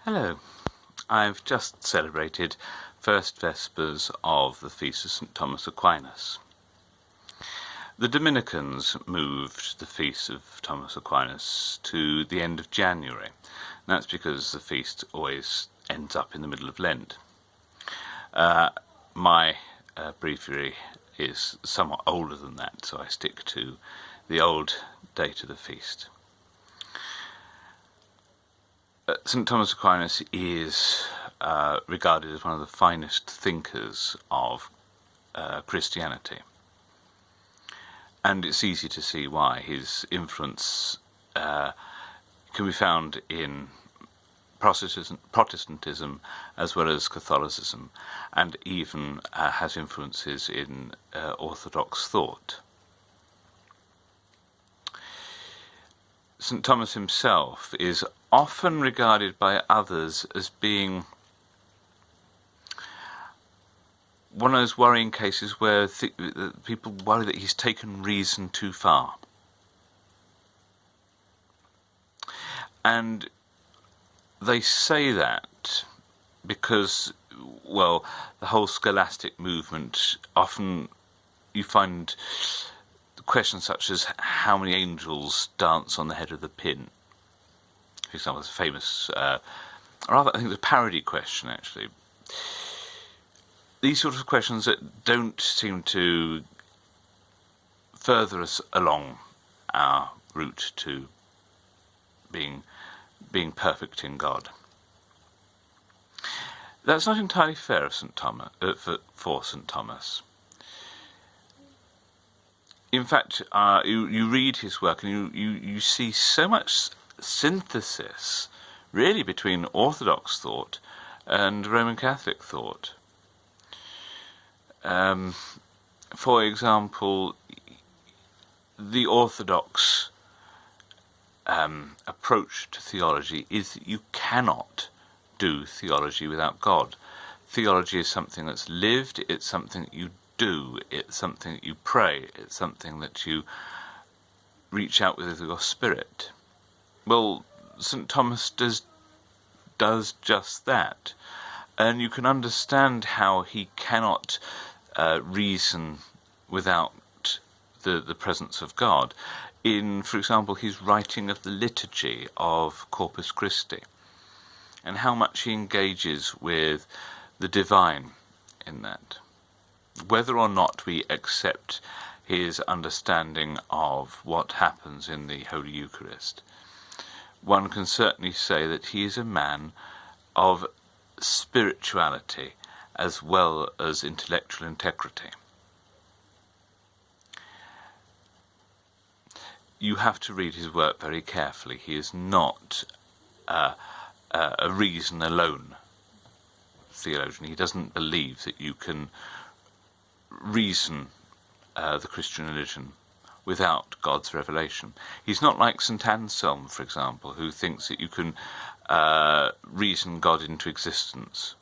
Hello. I've just celebrated First Vespers of the Feast of St. Thomas Aquinas. The Dominicans moved the Feast of Thomas Aquinas to the end of January. That's because the feast always ends up in the middle of Lent. My breviary is somewhat older than that, so I stick to the old date of the feast. St. Thomas Aquinas is regarded as one of the finest thinkers of Christianity. And it's easy to see why. His influence can be found in Protestantism as well as Catholicism, and even has influences in Orthodox thought. St. Thomas himself is often regarded by others as being one of those worrying cases where people worry that he's taken reason too far. And they say that because, well, the whole scholastic movement, often you find questions such as how many angels dance on the head of the pin. For example, it's a famous, I think it's a parody question, actually. These sort of questions that don't seem to further us along our route to being perfect in God. That's not entirely fair of St. Thomas, for St. Thomas. In fact, you read his work and you see so much synthesis, really, between Orthodox thought and Roman Catholic thought. For example, the Orthodox approach to theology is that you cannot do theology without God. Theology is something that's lived, it's something that you do, it's something that you pray, it's something that you reach out with your spirit. Well, St. Thomas does just that, and you can understand how he cannot reason without the presence of God in, for example, his writing of the liturgy of Corpus Christi, and how much he engages with the divine in that. Whether or not we accept his understanding of what happens in the Holy Eucharist, one can certainly say that he is a man of spirituality as well as intellectual integrity. You have to read his work very carefully. He is not a reason alone theologian. He doesn't believe that you can reason the Christian religion without God's revelation. He's not like St. Anselm, for example, who thinks that you can reason God into existence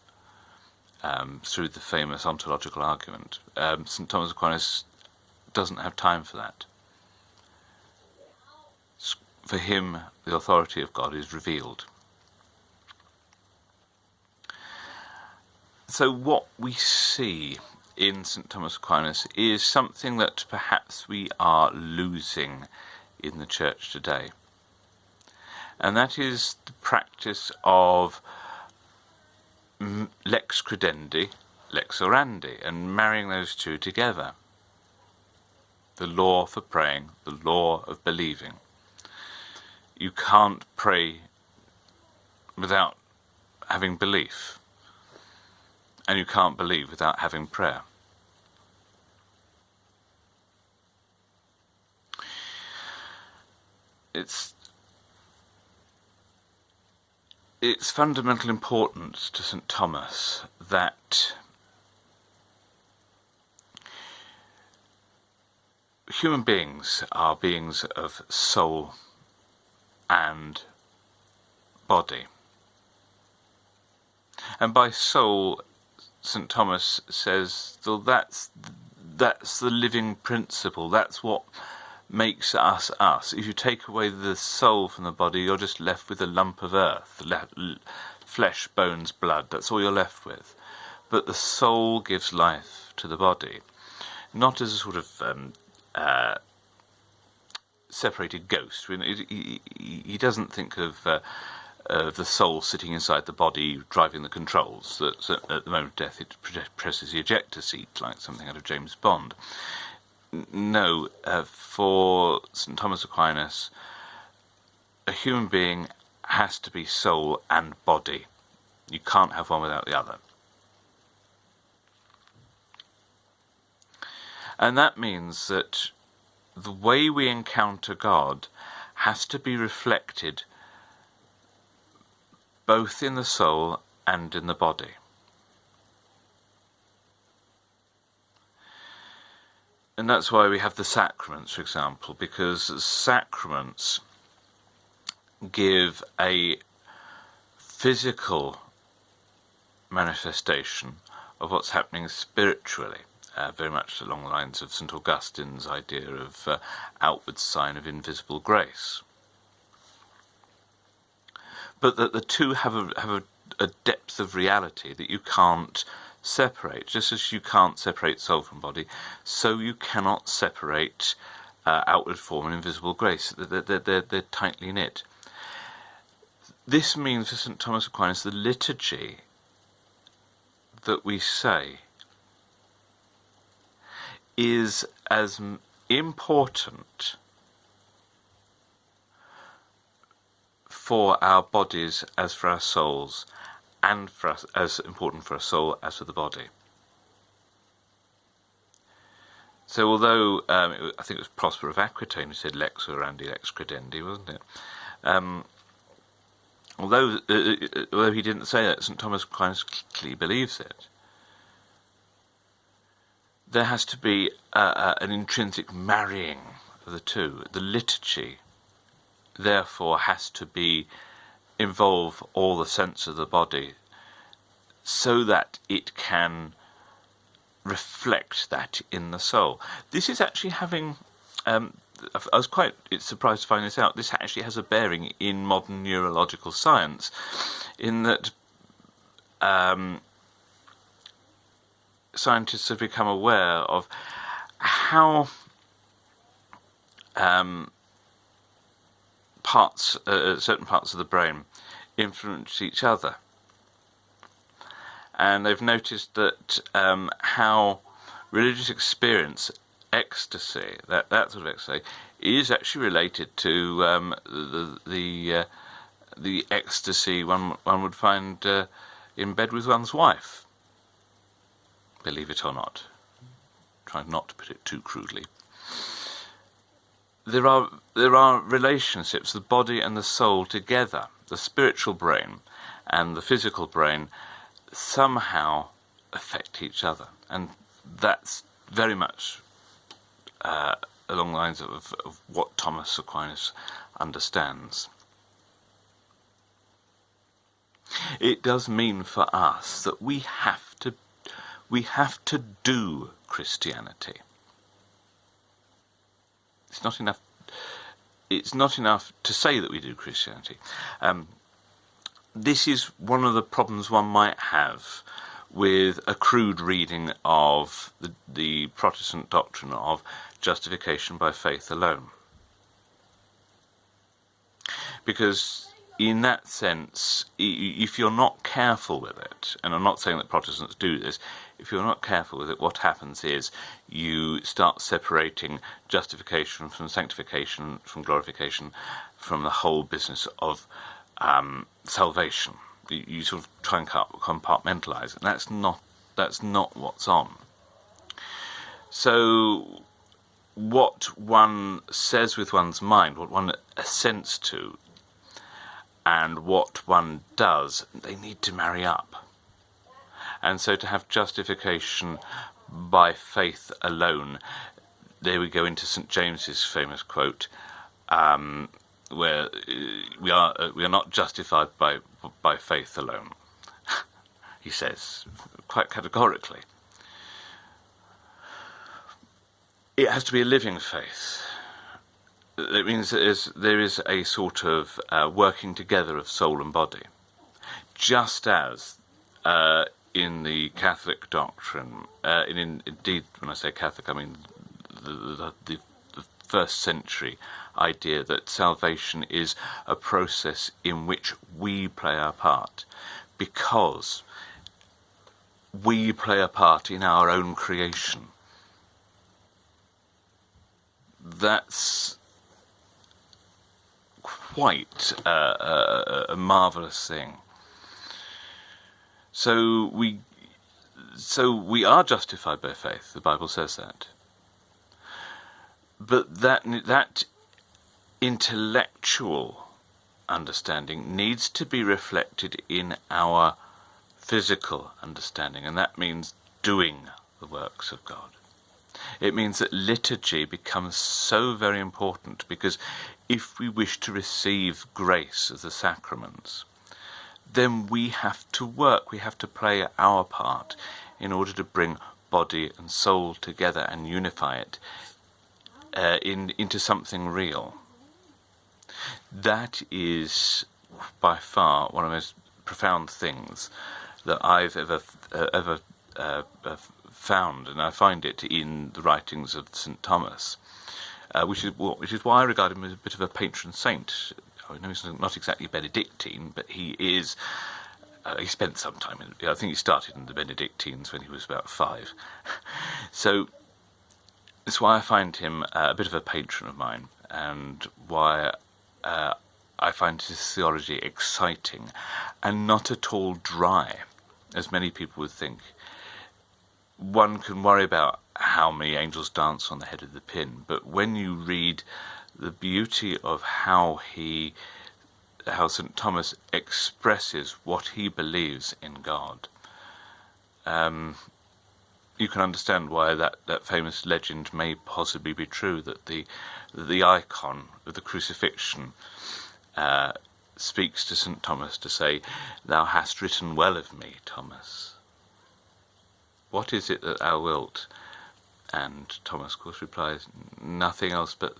through the famous ontological argument. St. Thomas Aquinas doesn't have time for that. For him, the authority of God is revealed. So what we see in St. Thomas Aquinas is something that perhaps we are losing in the Church today. And that is the practice of lex credendi, lex orandi, and marrying those two together. The law for praying, the law of believing. You can't pray without having belief, and you can't believe without having prayer. It's fundamental importance to St. Thomas that human beings are beings of soul and body. And by soul, St. Thomas says, well, that's the living principle. That's what makes us us. If you take away the soul from the body, you're just left with a lump of earth, flesh, bones, blood, that's all you're left with. But the soul gives life to the body, not as a sort of separated ghost. He doesn't think of the soul sitting inside the body driving the controls, that at the moment of death it presses the ejector seat like something out of James Bond. No, for St. Thomas Aquinas, a human being has to be soul and body. You can't have one without the other. And that means that the way we encounter God has to be reflected both in the soul and in the body. And that's why we have the sacraments, for example, because sacraments give a physical manifestation of what's happening spiritually, very much along the lines of St. Augustine's idea of outward sign of invisible grace. But that the two have a depth of reality that you can't separate. Just as you can't separate soul from body, so you cannot separate outward form and invisible grace. They're tightly knit. This means for St. Thomas Aquinas, the liturgy that we say is as important for our bodies as for our souls, and for us, as important for our soul as for the body. So although I think it was Prosper of Aquitaine who said lex orandi, lex credendi, wasn't it? Although he didn't say that, St. Thomas Aquinas clearly believes it. There has to be an intrinsic marrying of the two. The liturgy, therefore, has to involve all the sense of the body so that it can reflect that in the soul. This is actually having... I was quite surprised to find this out. This actually has a bearing in modern neurological science, in that scientists have become aware of how certain parts of the brain influence each other. And they've noticed that how religious experience, ecstasy, that sort of ecstasy, is actually related to the ecstasy one would find in bed with one's wife. Believe it or not. Trying not to put it too crudely. There are relationships, the body and the soul together. The spiritual brain and the physical brain somehow affect each other, and that's very much along the lines of what Thomas Aquinas understands. It does mean for us that we have to do Christianity. It's not enough to say that we do Christianity. This is one of the problems one might have with a crude reading of the Protestant doctrine of justification by faith alone. Because in that sense, if you're not careful with it, and I'm not saying that Protestants do this, if you're not careful with it, what happens is you start separating justification from sanctification, from glorification, from the whole business of salvation. You sort of try and compartmentalise it, and that's not what's on. So what one says with one's mind, what one assents to, and what one does, they need to marry up. And so to have justification by faith alone, there we go into St. James's famous quote, where we are not justified by faith alone, he says, quite categorically. It has to be a living faith. It means there is a sort of working together of soul and body. just as in the Catholic doctrine, indeed, when I say Catholic, I mean the first century idea that salvation is a process in which we play our part, because we play a part in our own creation. That's quite a marvellous thing. So we are justified by faith. The Bible says that. But that intellectual understanding needs to be reflected in our physical understanding, and that means doing the works of God. It means that liturgy becomes so very important, because if we wish to receive grace of the sacraments, then we have to work, we have to play our part in order to bring body and soul together and unify it into something real. That is by far one of the most profound things that I've ever found, and I find it in the writings of St. Thomas, which is why I regard him as a bit of a patron saint. I know he's not exactly Benedictine, but he is. He spent some time I think he started in the Benedictines when he was about 5. So that's why I find him a bit of a patron of mine, and why I find his theology exciting and not at all dry, as many people would think. One can worry about how many angels dance on the head of the pin, but when you read the beauty of how St. Thomas expresses what he believes in God, you can understand why that famous legend may possibly be true, that the icon of the crucifixion speaks to St. Thomas to say, "Thou hast written well of me, Thomas. What is it that thou wilt?" And Thomas, of course, replies, "Nothing else but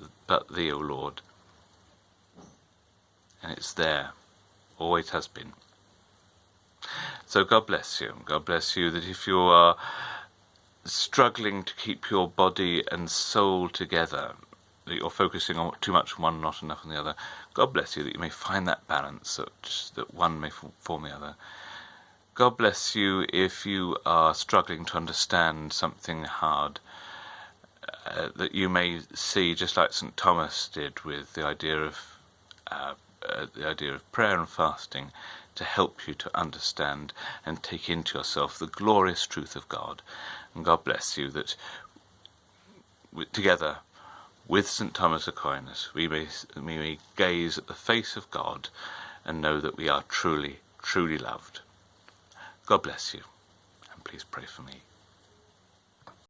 thee, O Lord." And it's there, always has been. So God bless you. God bless you, that if you are struggling to keep your body and soul together, that you're focusing on too much on one, not enough on the other, God bless you that you may find that balance, that one may form the other. God bless you if you are struggling to understand something hard, that you may see, just like St. Thomas did with the idea of prayer and fasting, to help you to understand and take into yourself the glorious truth of God. And God bless you that together with St. Thomas Aquinas we may gaze at the face of God and know that we are truly, truly loved. God bless you, and please pray for me.